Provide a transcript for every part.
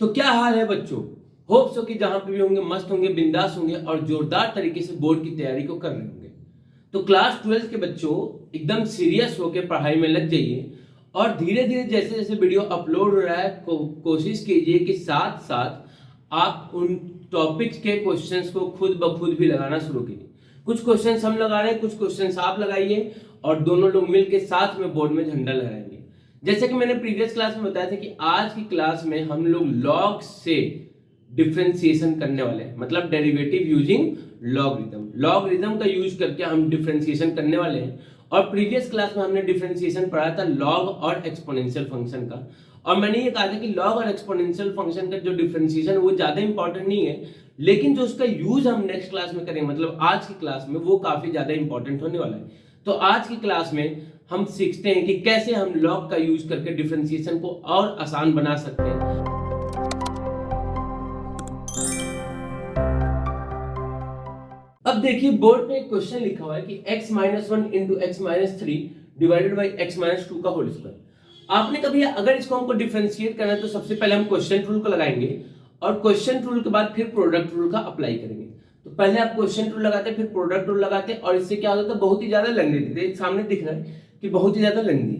तो क्या हाल है बच्चों? होप सो कि जहां पे भी होंगे मस्त होंगे, बिंदास होंगे और जोरदार तरीके से बोर्ड की तैयारी को कर रहे होंगे। तो क्लास 12 के बच्चों एकदम सीरियस होकर पढ़ाई में लग जाइए और धीरे धीरे जैसे जैसे वीडियो अपलोड हो रहा है कोशिश कीजिए कि साथ साथ आप उन टॉपिक्स के क्वेश्चंस को खुद ब खुद भी लगाना शुरू कीजिए। कुछ क्वेश्चंस हम लगा रहे हैं, कुछ क्वेश्चंस आप लगाइए और दोनों लोग मिलकर साथ में बोर्ड में झंडा लहराएंगे। जैसे कि मैंने प्रीवियस क्लास में बताया था कि आज की क्लास में हम लोग लॉग से डिफरेंशिएशन करने वाले हैं, मतलब डेरिवेटिव यूजिंग लॉगरिथम। लॉगरिथम का यूज करके हम डिफरेंशिएशन करने वाले हैं। और प्रीवियस क्लास में हमने डिफरेंशिएशन पढ़ा था लॉग और एक्सपोनेंशियल फंक्शन का, और मैंने ये कहा था कि लॉग और एक्सपोनेंशियल फंक्शन का जो डिफरेंशिएशन वो ज्यादा इंपॉर्टेंट नहीं है, लेकिन जो उसका यूज हम नेक्स्ट क्लास में करेंगे, मतलब आज की क्लास में, वो काफी ज्यादा इंपॉर्टेंट होने वाला है। तो आज की क्लास में हम सीखते हैं कि कैसे हम लॉग का यूज करके डिफरेंशिएशन को और आसान बना सकते हैं। अब देखिए बोर्ड पे एक क्वेश्चन लिखा हुआ है कि x minus one into x minus three divided by x minus two का होल स्क्वायर। आपने कभी अगर इसको हमको डिफरेंशिएट करना है तो सबसे पहले हम क्वेश्चन रूल को लगाएंगे और क्वेश्चन रूल के बाद फिर प्रोडक्ट रूल का अप्लाई करेंगे। तो पहले आप क्वेश्चन रूल लगाते फिर प्रोडक्ट रूल लगाते और इससे क्या होता है, बहुत ही ज्यादा लेंथी थी। सामने दिख रहा है कि बहुत ही ज्यादा लेंथी।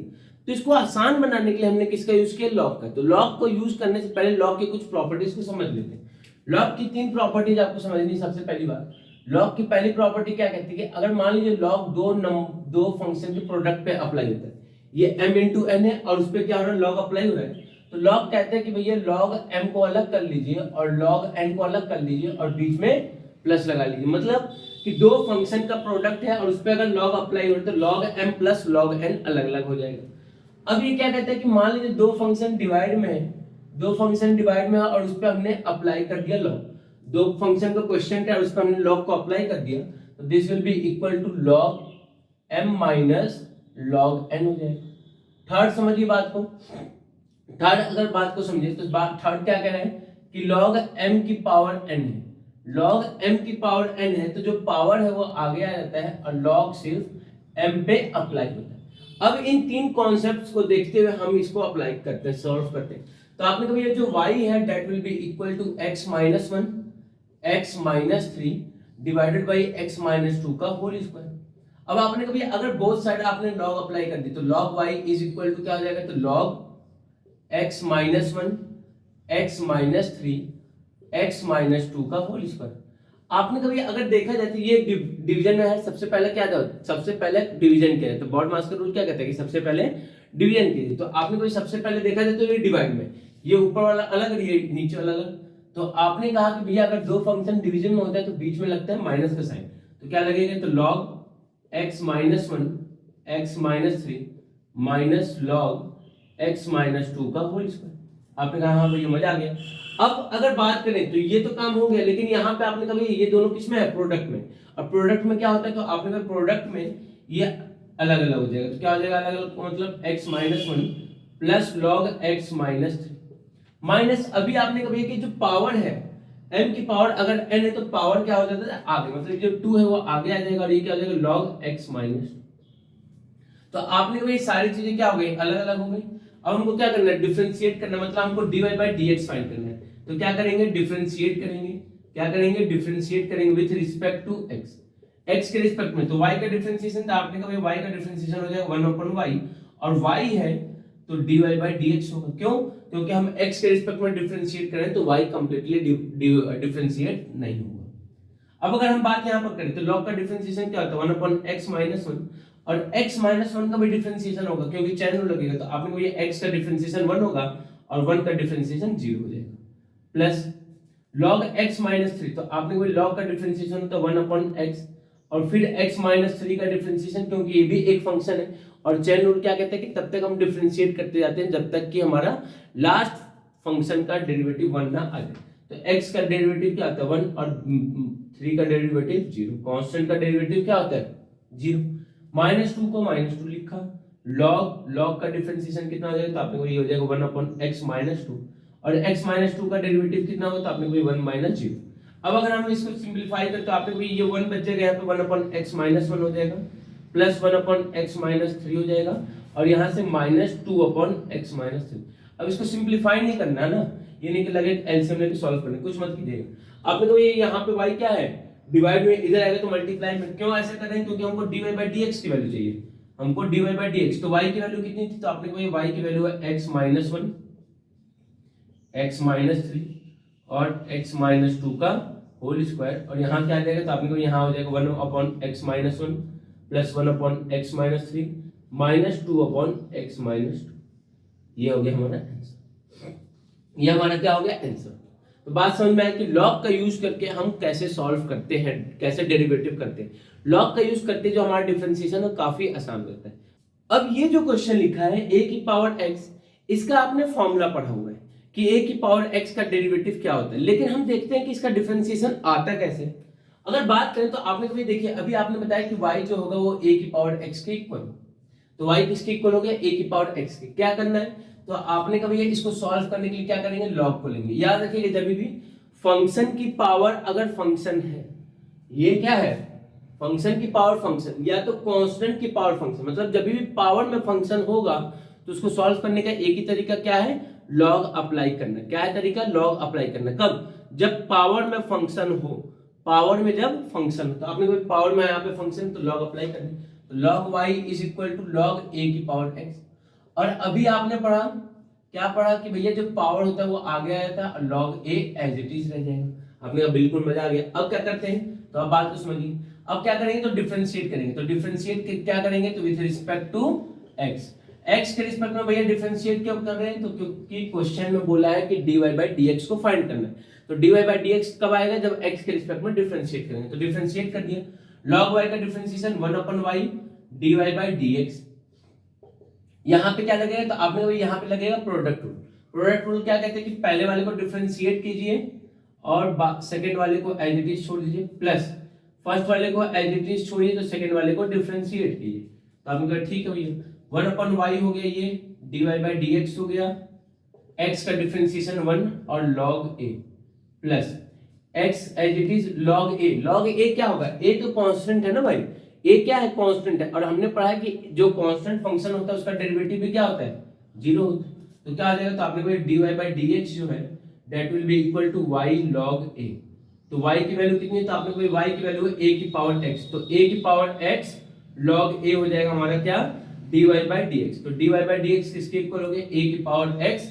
तो इसको आसान बनाने के लिए हमने किसका यूज किया, लॉग का। तो लॉग को यूज करने से पहले लॉग की कुछ प्रॉपर्टीज को समझ लेते हैं। लॉग की 3 प्रॉपर्टीज आपको समझनी। सबसे पहली बात, लॉग की पहली प्रॉपर्टी क्या कहती है कि अगर मान लीजिए लॉग दो फंक्शन के प्रोडक्ट पे अप्लाई होता है, ये m इंटू एन है और उस पर क्या हो रहा है, लॉग अप्लाई हो रहा है, तो लॉग कहते हैं कि भैया लॉग m को अलग कर लीजिए और लॉग n को अलग कर लीजिए और बीच में प्लस लगा लीजिए। मतलब कि दो फंक्शन का प्रोडक्ट है और उस पर अगर लॉग अप्लाई हो रहा है तो log m plus log n अलग अलग हो जाएगा। अब ये क्या कहता है कि मान लीजिए दो फंक्शन डिवाइड में है और उस पर हमने अप्लाई कर दिया लॉग। दो फंक्शन का क्वेश्चन है और उस पर हमने लॉग को अप्लाई कर दिया, तो this will be equal to log m minus log n हो जाएगा। थर्ड समझिए बात को। थर्ड अगर बात को समझिए तो थर्ड क्या कह रहा है कि लॉग m की पावर n है। लॉग m की पावर n है तो जो पावर है वो आगे आ जाता है और लॉग सिर्फ m पे अप्लाई होता है। अब इन 3 कॉन्सेप्ट्स को देखते हुए हम इसको अप्लाई करते हैं, सॉल्व करते हैं। तो आपने कभी ये जो y है that will be equal to x minus one x minus three divided by x minus two का होल स्क्वायर। अब आपने कभी अगर बोथ साइड आपने लॉग अप्लाई कर दी तो log y is equal to क्या हो जाएगा, तो log x minus one x minus three x minus two का होल स्क्वायर। आपने कभी अगर देखा जाए तो ये डिवीजन में है, सबसे पहले क्या था, सबसे पहले डिवीजन किया है। तो बॉड मास का रूल क्या कहता है कि सबसे पहले डिवीजन कीजिए। तो आपने कोई सबसे पहले देखा जाए तो ये डिवाइड में, ये ऊपर वाला अलग और ये नीचे वाला अलग। तो आपने कहा कि भैया अगर दो फंक्शन डिवीजन में होता है तो बीच में लगता है माइनस का साइन, तो क्या लगेगा, तो log x minus one x minus three minus log x minus two का होल स्क्वायर। आपने कहा हाँ भैया मजा आ गया। अब अगर बात करें तो ये तो काम हो गया, लेकिन यहाँ पे आपने कभी ये दोनों किसमें है, प्रोडक्ट में। और प्रोडक्ट में क्या होता है, तो आपने कहा प्रोडक्ट में ये अलग अलग हो जाएगा। तो क्या हो जाएगा अलग अलग, मतलब x minus one plus log x minus three minus, अभी आपने कभी कि जो पावर है m की पावर अगर n है तो पावर क्या हो जाता है आगे, मतलब जो 2 है वो आगे आ जाएगा और ये क्या हो जाएगा लॉग x माइनस। तो आपने कभी सारी चीजें क्या हो गई, अलग अलग हो गई। अब हमको क्या करना है, डिफरेंशिएट करना, मतलब हमको dy by dx फाइंड करना है। तो क्या करेंगे, डिफरेंशिएट करेंगे। क्या करेंगे, डिफरेंशिएट करेंगे विद रिस्पेक्ट टू x के रिस्पेक्ट में। तो y का डिफरेंशिएशन था, आपने कहा y का डिफरेंशिएशन हो जाएगा 1/y और y है तो dy by dx होगा। क्यों, क्योंकि हम x के रिस्पेक्ट में डिफरेंशिएट करें तो y कंप्लीटली डिफरेंशिएट नहीं होगा। अब अगर हम बात यहां पर करें तो log का डिफरेंशिएशन क्या होता है 1/x माइनस वन, और x माइनस वन का भी डिफरेंशिएशन होगा क्योंकि चैन रूल लगेगा। तो आपने को ये x का डिफरेंशिएशन 1 होगा और 1 का डिफरेंशिएशन 0 हो जाएगा, plus log x minus three, तो आपने को log का डिफरेंशिएशन होता है 1/x और फिर x माइनस थ्री का डिफरेंशिएशन, क्योंकि ये भी एक फंक्शन है और चैन रूल क्या कहता है कि तब तक हम डिफरेंशिएट करते जाते हैं जब तक कि हमारा लास्ट फंक्शन का डेरिवेटिव 1 ना आ जाए। तो x का डेरिवेटिव क्या होता है 1 और 3 का डेरिवेटिव 0, कांस्टेंट का डेरिवेटिव क्या होता है 0। माइनस टू को माइनस टू लिखा, log का डिफरेंशिएशन कितना हो जाएगा, तो आपने को ये हो जाएगा 1/x माइनस टू और x माइनस टू का डेरिवेटिव कितना होगा, तो आपने को 1 माइनस 0। अब अगर हम इसको सिंपलीफाई करें तो आपने को ये 1 बच जाएगा, यहाँ पे 1/x माइनस 1 हो जाएगा प्लस 1/x माइनस 3 हो जाएगा और यहाँ से माइनस 2/x माइनस 3। अब इसको सिंपलीफाई नहीं करना ना, ये नहीं कि लगे एलसीएम लेके सॉल्व करने, कुछ मत कीजिएगा। आपने कहा ये यहाँ पे y क्या है, डिवाइड में इधर आएगा तो मल्टीप्लाई में। क्यों ऐसे कर रहे हैं, क्योंकि हमको dy by dx की वैल्यू चाहिए, हमको dy by dx। तो y की वैल्यू कितनी थी, तो आपने कहा y की वैल्यू है x minus 1, x minus 3 और x minus 2 का होल स्क्वायर। और यहाँ क्या आ जाएगा, तो आपने कहा यहाँ हो जाएगा 1 upon x minus 1 plus 1 upon x minus 3 minus 2 upon x minus 2। ये हो गया हमारा आंसर, ये हमारा क्या हो गया आंसर। तो बात समझ में आया कि लॉग का यूज करके हम कैसे सॉल्व करते हैं, कैसे डेरिवेटिव करते हैं। लॉग का यूज करते जो हमारा डिफरेंशिएशन है काफी आसान रहता है। अब ये जो क्वेश्चन लिखा है a की पावर x, इसका आपने फॉर्मूला पढ़ा हुआ है कि a की पावर x का डेरिवेटिव क्या होता है, लेकिन हम देखते हैं कि इसका डिफरेंशिएशन आता कैसे। अगर बात करें तो आपने कभी देखिए, अभी आपने बताया कि y जो होगा वो a की पावर x के इक्वल, तो y किसके इक्वल हो गया, a की पावर x के। क्या करना है, तो आपने कभी इसको सॉल्व करने के लिए क्या करेंगे, लॉग को लेंगे। याद रखिएगा जब भी फंक्शन की पावर अगर फंक्शन है, ये क्या है, फंक्शन की पावर फंक्शन या तो कांस्टेंट की पावर फंक्शन, मतलब जब भी पावर में फंक्शन होगा तो उसको सॉल्व करने का एक ही तरीका क्या है, लॉग अप्लाई करना। क्या है तरीका, लॉग अप्लाई करना। कब, जब पावर में फंक्शन हो, पावर में जब फंक्शन हो, तो आपने कोई पावर में यहाँ पे फंक्शन तो लॉग अप्लाई करना। तो log y is equal to log a की पावर x। और अभी आपने पढ़ा, क्या पढ़ा कि भैया जब पावर होता है वो आगे आया था, log a as it is रह जाएगा। आपने कहा बिल्कुल मजा आ गया। अब क्या करते हैं, तो अब बात को समझिए। अब क्या करेंगे, तो डिफरेंशिएट करेंगे। तो डिफरेंशिएट क्या करेंगे, तो with respect to x, x के रिस्पेक्ट में भैया डिफरेंशिएट क्यों कर रहे हैं, तो क्योंकि क्वेश्चन में बोला है कि dy by dx को फाइंड करना है। तो dy by dx कब आएगा, जब x के रिस्पेक्ट में डिफरेंशिएट करेंगे। तो डिफरेंशिएट कर दिया, log y का differentiation 1 upon y dy by dx। यहाँ पे क्या लगेगा, तो आपने यहाँ पे लगेगा प्रोडक्ट रूल। प्रोडक्ट रूल क्या कहते हैं कि पहले वाले को डिफरेंशिएट कीजिए और सेकंड वाले को एज इट इज छोड़ दीजिए, प्लस फर्स्ट वाले को एज इट इज छोड़िए तो सेकंड वाले को डिफरेंशिएट कीजिए। तो आपने कहा ठीक है भैया, 1 upon y हो गया, ये dy by dx हो गया, x का डिफरेंशिएशन 1 और log a plus x as it is log a। log a क्या होगा, a तो कांस्टेंट है ना भाई, a क्या है, कांस्टेंट है। और हमने पढ़ा है कि जो कांस्टेंट फंक्शन होता है उसका डेरिवेटिव भी क्या होता है, जीरो होता है। तो क्या आ जाएगा, तो आपने dy by dx जो है that will be equal to y log a। तो y की वैल्यू कितनी है, तो आपने कोई y की वैल्यू है a की पावर x, तो a की पावर x log a हो जाएगा हमारा क्या, dy by dx। तो dy by dx किसके इक्वल हो गया, a की पावर x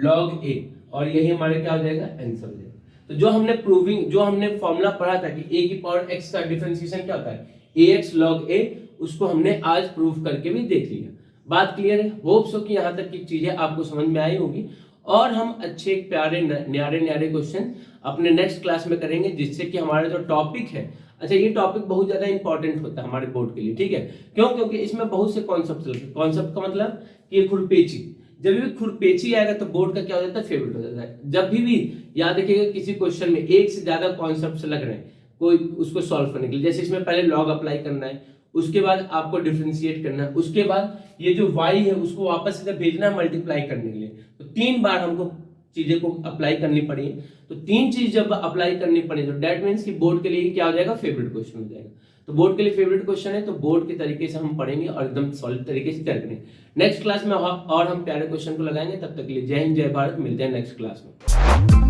log a, और यही हमारे क्या हो जाएगा, आंसर हो जाएगा। तो जो हमने प्रूविंग, जो हमने फॉर्मूला पढ़ा था कि a की पावर x का डिफरेंशिएशन क्या होता है, ax log a, उसको हमने आज प्रूव करके भी देख लिया। बात क्लियर है। होप सो कि यहाँ तक की चीजें आपको समझ में आई होगी, और हम अच्छे प्यारे न्यारे क्वेश्चन अपने नेक्स्ट क्लास में करेंगे, जिससे कि हमारा जो टॉपिक है, अच्छा ये टॉपिक बहुत ज्यादा इंपॉर्टेंट होता है हमारे बोर्ड के लिए, ठीक है। क्यों, क्योंकि इसमें बहुत से कॉन्सेप्ट, कॉन्सेप्ट का मतलब कि खुरपेची, जब भी खुरपेची आएगा तो बोर्ड का क्या हो जाता है, फेवरेट हो जाता है। जब भी याद रखिएगा किसी क्वेश्चन में एक से ज्यादा कॉन्सेप्ट लग रहे हैं कोई उसको सॉल्व करने के लिए, जैसे इसमें पहले लॉग अप्लाई करना है, उसके बाद आपको डिफरेंशिएट करना है, उसके बाद ये जो y है उसको वापस इधर भेजना है मल्टीप्लाई करने के लिए। तो 3 बार हमको चीजें को अप्लाई करनी पड़ी। तो 3 चीज जब अप्लाई करनी पड़ी तो डेट मीन्स कि बोर्ड के लिए क्या हो जाएगा, फेवरेट क्वेश्चन हो जाएगा। तो बोर्ड के लिए फेवरेट क्वेश्चन है, तो बोर्ड के तरीके से हम पढ़ेंगे और एकदम सॉलिड तरीके से तैयार करेंगे। नेक्स्ट क्लास में और हम प्यारे क्वेश्चन को लगाएंगे। तब तक के लिए जय हिंद, जय भारत। मिलते हैं नेक्स्ट क्लास में।